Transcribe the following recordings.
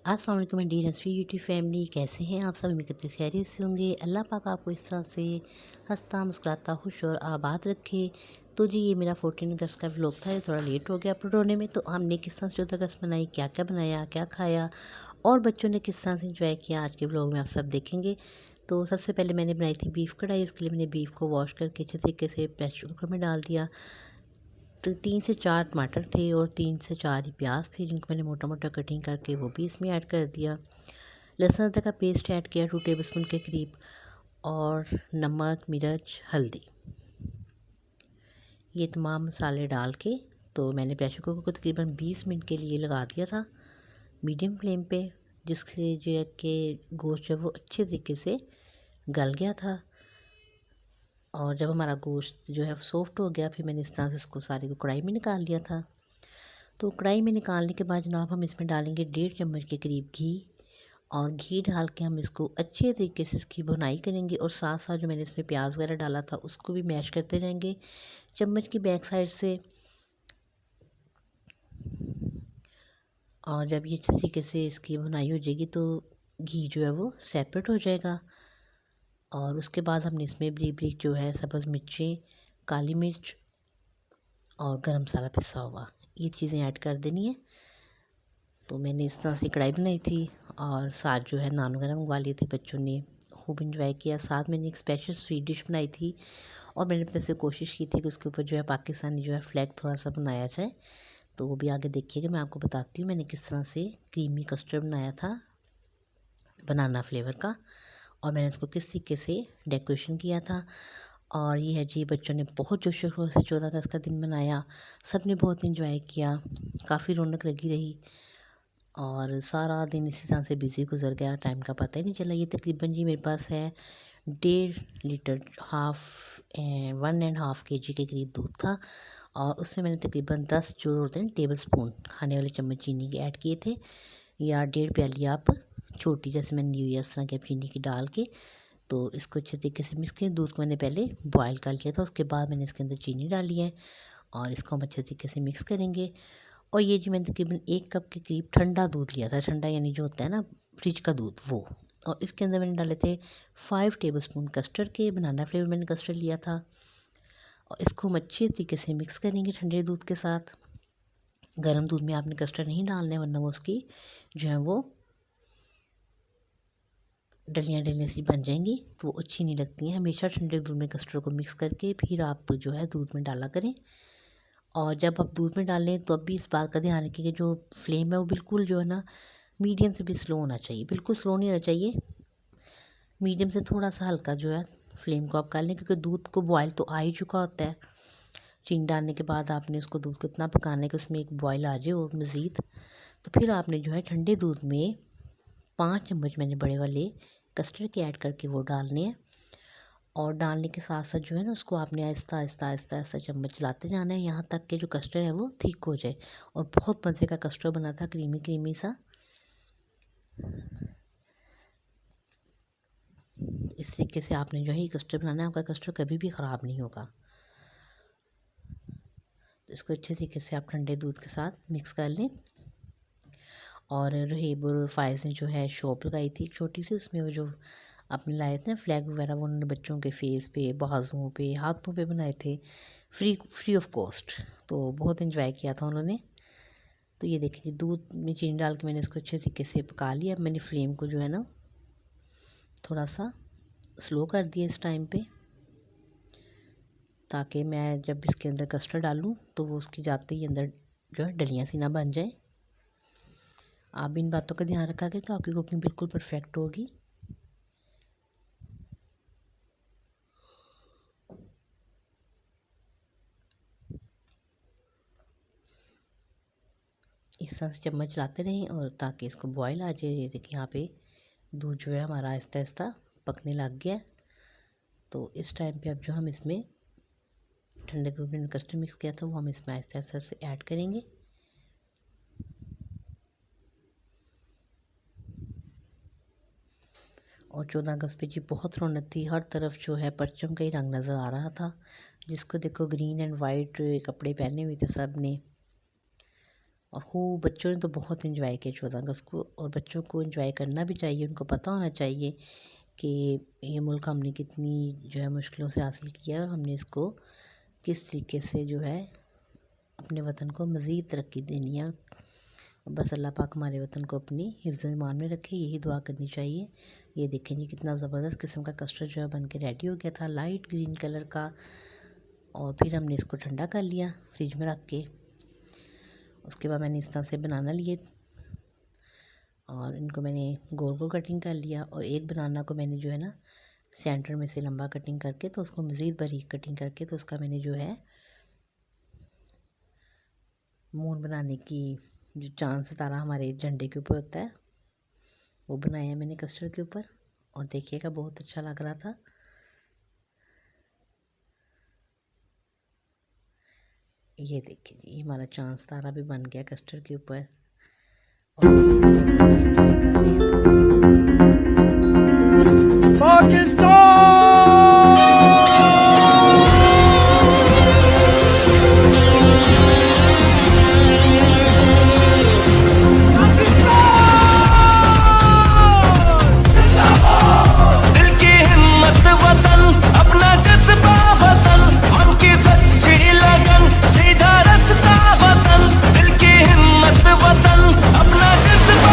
अस्सलाम वालेकुम मेरी नसरी यूट्यूब फैमिली, कैसे हैं आप सब? उम्मीद करती हूँ खैरियत से होंगे। अल्लाह पाक आपको इस तरह से हंसता मुस्कुराता खुश और आबाद रखे। तो जी ये मेरा 14 अगस्त का व्लॉग था, ये थोड़ा लेट हो गया अपलोड होने में। तो हमने किस तरह से 14 अगस्त मनाई, क्या क्या बनाया, क्या खाया और बच्चों ने किस तरह से इंजॉय किया, आज के व्लॉग में आप सब देखेंगे। तो सबसे पहले मैंने बनाई थी बीफ कढ़ाई। उसके लिए मैंने बीफ को वॉश करके अच्छे तरीके से प्रेशर कुकर में डाल दिया। तो 3 से 4 टमाटर थे और 3 से 4 ही प्याज थे, जिनको मैंने मोटा मोटा कटिंग करके वो भी इसमें ऐड कर दिया। लहसुन अदरक का पेस्ट ऐड किया 2 टेबलस्पून के करीब, और नमक, मिर्च, हल्दी, ये तमाम मसाले डाल के तो मैंने प्रेशर कुकर को तकरीबन 20 मिनट के लिए लगा दिया था मीडियम फ्लेम पे, जिससे जो है कि गोश्त जो है वो अच्छे तरीके से गल गया था। और जब हमारा गोश्त जो है सॉफ्ट हो गया, फिर मैंने इस तरह से उसको सारे को कढ़ाई में निकाल लिया था। तो कढ़ाई में निकालने के बाद जनाब हम इसमें डालेंगे 1.5 चम्मच के करीब घी, और घी डाल के हम इसको अच्छे तरीके से इसकी भुनाई करेंगे। और साथ साथ जो मैंने इसमें प्याज वगैरह डाला था उसको भी मैश करते रहेंगे चम्मच की बैक साइड से। और जब ये अच्छे तरीके से इसकी भुनाई हो जाएगी तो घी जो है वो सेपरेट हो जाएगा। और उसके बाद हमने इसमें बारीक बारीक जो है सब्ज़ मिर्चें, काली मिर्च और गरम मसाला पिसा हुआ, ये चीज़ें ऐड कर देनी है। तो मैंने इस तरह से कढ़ाई बनाई थी और साथ जो है नान वगैरह मंगवा लिए थे, बच्चों ने खूब इंजॉय किया। साथ मैंने एक स्पेशल स्वीट डिश बनाई थी और मैंने अपने से कोशिश की थी कि उसके ऊपर जो है पाकिस्तानी जो है फ्लैग थोड़ा सा बनाया जाए। तो वो भी आगे देखिएगा, मैं आपको बताती हूँ मैंने किस तरह से क्रीमी कस्टर्ड बनाया था बनाना फ्लेवर का, और मैंने उसको किस तरीके से डेकोरेशन किया था। और ये है जी, बच्चों ने बहुत जोश खरोश से 14 अगस्त का दिन मनाया, सब ने बहुत इंजॉय किया, काफ़ी रौनक लगी रही और सारा दिन इसी तरह से बिज़ी गुजर गया, टाइम का पता ही नहीं चला। ये तकरीबन जी मेरे पास है 1.5 लीटर, 1.5 kg के करीब दूध था, और उसमें मैंने तकरीबन 10 जो होते हैं टेबल स्पून खाने वाले चम्मच चीनी के ऐड किए थे, या 1.5 प्याली आप छोटी जैसे मैंने ली हुई है उस तरह की आप चीनी की डाल के। तो इसको अच्छे तरीके से मिक्स किया। दूध को मैंने पहले बॉयल कर लिया था, उसके बाद मैंने इसके अंदर चीनी डाली है और इसको हम अच्छे तरीके से मिक्स करेंगे। और ये जो मैंने तकरीबन 1 कप के करीब ठंडा दूध लिया था, ठंडा यानी जो होता है ना फ्रिज का दूध, वो। और इसके अंदर मैंने डाले थे 5 टेबलस्पून कस्टर्ड के, बनाना फ्लेवर मैंने कस्टर्ड लिया था। और इसको हम अच्छे तरीके से मिक्स करेंगे ठंडे दूध के साथ। गर्म दूध में आपने कस्टर्ड नहीं डालना है, वरना वो उसकी जो है वो डलियाँ डलियाँ सी बन जाएंगी, तो वो अच्छी नहीं लगती हैं। हमेशा ठंडे दूध में कस्टर्ड को मिक्स करके फिर आप जो है दूध में डाला करें। और जब आप दूध में डालें तो अब भी इस बात का ध्यान रखिए कि जो फ्लेम है वो बिल्कुल जो है ना मीडियम से भी स्लो होना चाहिए, बिल्कुल स्लो नहीं होना चाहिए, मीडियम से थोड़ा सा हल्का जो है फ्लेम को आप कर लें, क्योंकि दूध को बॉयल तो आ ही चुका होता है। चीनी डालने के बाद आपने उसको दूध को इतना पकाना है कि उसमें एक बॉयल आ जाए और मज़ीद। तो फिर आपने जो है ठंडे दूध में 5 चम्मच मैंने बड़े वाले कस्टर्ड के ऐड करके वो डालने हैं। और डालने के साथ साथ जो है ना उसको आपने आहिस्ता आहिस्ता आहिस्ता आहिस्ता चम्मच चलाते जाना है, यहाँ तक कि जो कस्टर्ड है वो थिक हो जाए। और बहुत मज़े का कस्टर्ड बना था, क्रीमी क्रीमी सा। इस तरीके से आपने जो है ये कस्टर्ड बनाना है, आपका कस्टर्ड कभी भी ख़राब नहीं होगा। तो इसको अच्छे तरीके से आप ठंडे दूध के साथ मिक्स कर लें। और रहेब और फायज़ ने जो है शॉप लगाई थी एक छोटी सी, उसमें वो जो आपने लाए थे ना फ्लैग वगैरह, वो उन्होंने बच्चों के फेस पे, बाजुओं पे, हाथों पे बनाए थे, फ्री फ्री ऑफ कॉस्ट। तो बहुत इन्जॉय किया था उन्होंने। तो ये देखिए जी, दूध में चीनी डाल के मैंने इसको अच्छे तरीके से पका लिया। अब मैंने फ्लेम को जो है ना थोड़ा सा स्लो कर दिया इस टाइम पे, ताकि मैं जब इसके अंदर कस्टर्ड डालूँ तो वो उसकी जाते ही अंदर जो है डलियाँ सी ना बन जाए। आप इन बातों का ध्यान रखा करें तो आपकी कुकिंग बिल्कुल परफेक्ट होगी। इस तरह से चम्मच चलाते रहें और ताकि इसको बॉयल आ जाए। ये देखिए यहाँ पे दूध जो है हमारा आहिस्ता आहिस्ता पकने लग गया। तो इस टाइम पे अब जो हम इसमें ठंडे दूध में कस्टर्ड मिक्स किया था वो हम इसमें आहिस्ता आहिस्ता से ऐड करेंगे। और 14 अगस्त पे जी बहुत रौनक थी, हर तरफ जो है परचम का ही रंग नज़र आ रहा था। जिसको देखो ग्रीन एंड वाइट कपड़े पहने हुए थे सब ने। और खूब बच्चों ने तो बहुत इन्जॉय किया 14 अगस्त को। और बच्चों को इन्जॉय करना भी चाहिए, उनको पता होना चाहिए कि ये मुल्क हमने कितनी जो है मुश्किलों से हासिल किया है और हमने इसको किस तरीके से जो है अपने वतन को मज़ीद तरक्की देनी है। बस अल्लाह पाक हमारे वतन को अपनी हिफ्ज़ ईमान में रखे, यही दुआ करनी चाहिए। ये देखें जी कितना ज़बरदस्त किस्म का कस्टर्ड जो है बन के रेडी हो गया था, लाइट ग्रीन कलर का। और फिर हमने इसको ठंडा कर लिया फ्रिज में रख के। उसके बाद मैंने इस तरह से बनाना लिए और इनको मैंने गोल गोल कटिंग कर लिया। और एक बनाना को मैंने जो है ना सेंटर में से लंबा कटिंग करके तो उसको मज़ीद बारीक कटिंग करके तो उसका मैंने जो है मून बनाने की जो चांद सितारा हमारे झंडे के ऊपर होता है वो बनाया मैंने कस्टर्ड के ऊपर। और देखिएगा बहुत अच्छा लग रहा था। ये देखिए जी ये हमारा चांद सितारा भी बन गया कस्टर्ड के ऊपर। अपना जज्बा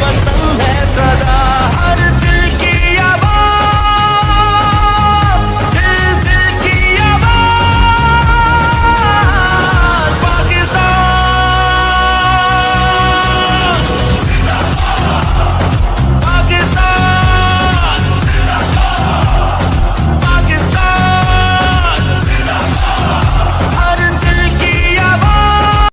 वतन है सदा हर दिल की आवाज, दिल दिल की आवाज। पाकिस्तान पाकिस्तान पाकिस्तान हर दिल की आवाज।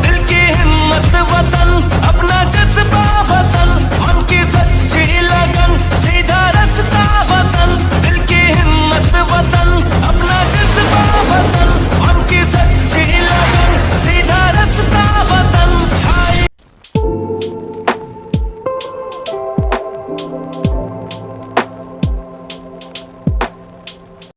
दिल की हिम्मत वतन, अपना जज्बा वतन, मन की सच्ची लगन, सीधा रास्ता वतन। दिल की हिम्मत वतन, अपना जज्बा वतन, मन की सच्ची लगन, सीधा रास्ता वतन। छाई